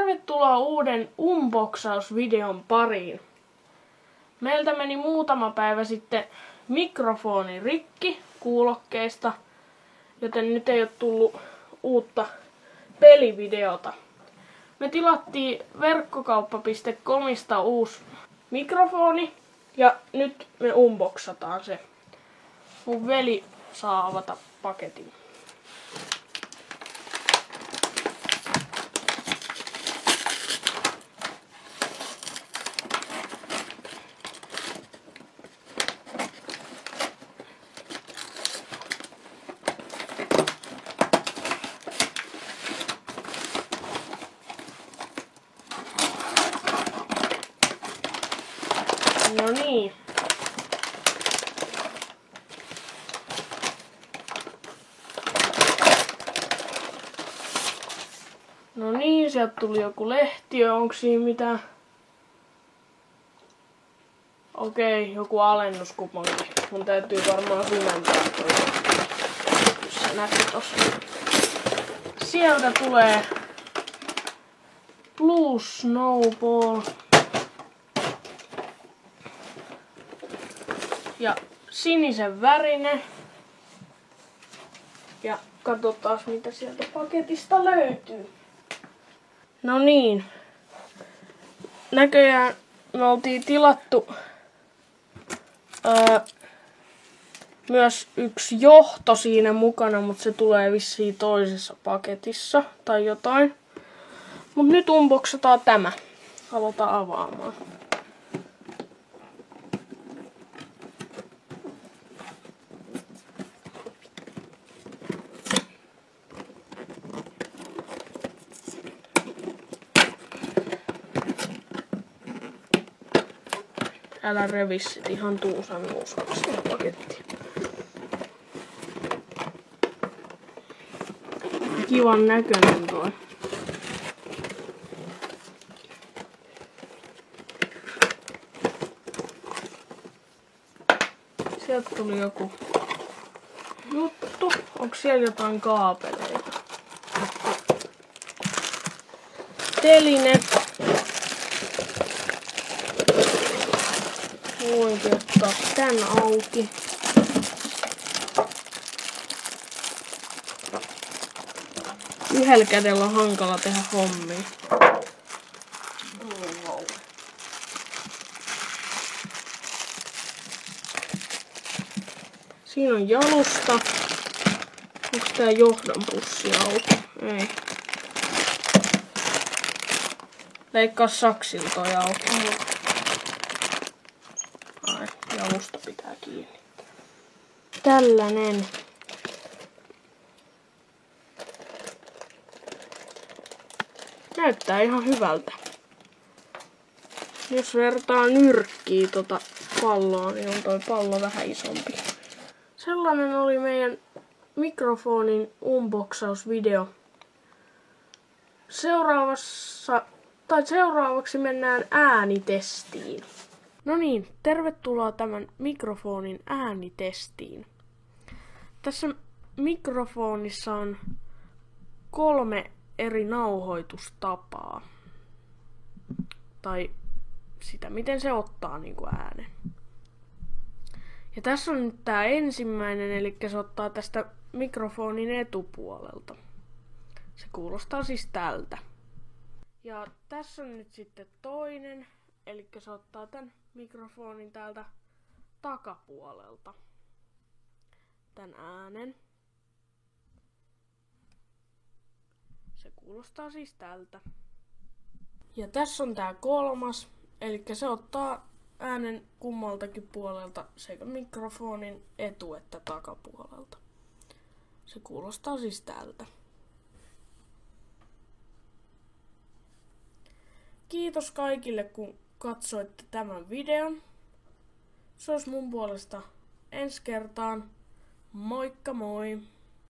Tervetuloa uuden unboxausvideon pariin. Meiltä meni muutama päivä sitten mikrofoni rikki kuulokkeista, joten nyt ei ole tullut uutta pelivideota. Me tilattiin verkkokauppa.comista uusi mikrofoni ja nyt me unboxataan se. Mun veli saa avata paketin. No niin. No niin, sieltä tuli joku lehtiö. Onko siinä mitään? Okei, joku alennuskuponki. Mun täytyy varmaan syventää toi. Se näkyy tossa. Sieltä tulee Blue Snowball. Ja sinisen värinen. Ja katsotaan mitä sieltä paketista löytyy. No niin. Näköjään me oltiin tilattu myös yksi johto siinä mukana, mutta se tulee vissiin toisessa paketissa tai jotain. Mut nyt unboxataan tämä. Aloitan avaamaan. Älä revi sit ihan tuusan nuuskaksi pakettia. Kivan näköinen toi. Sieltä tuli joku juttu. Onko siellä jotain kaapeleita? Teline. Voinkin ottaa tän auki. Yhdellä kädellä on hankala tehdä hommia. Siinä on jalusta. Onko tää johdonpussi auki? Ei. Leikkaa saksilla toi auki. Jalusta pitää kiinni. Tällainen. Näyttää ihan hyvältä. Jos vertaa nyrkkiä palloa, niin on toi pallo vähän isompi. Sellainen oli meidän mikrofonin unboxausvideo. Seuraavaksi mennään äänitestiin. No niin, tervetuloa tämän mikrofonin äänitestiin. Tässä mikrofonissa on 3 eri nauhoitustapaa. Tai sitä, miten se ottaa niinku äänen. Ja tässä on nyt tää ensimmäinen, eli se ottaa tästä mikrofonin etupuolelta. Se kuulostaa siis tältä. Ja tässä on nyt sitten toinen, eli se ottaa tän mikrofonin täältä takapuolelta. Tän äänen. Se kuulostaa siis tältä. Ja tässä on tää kolmas, eli se ottaa äänen kummaltakin puolelta sekä mikrofonin etu- että takapuolelta. Se kuulostaa siis tältä. Kiitos kaikille kun katsoitte tämän videon. Se olisi mun puolesta ensi kertaan. Moikka moi!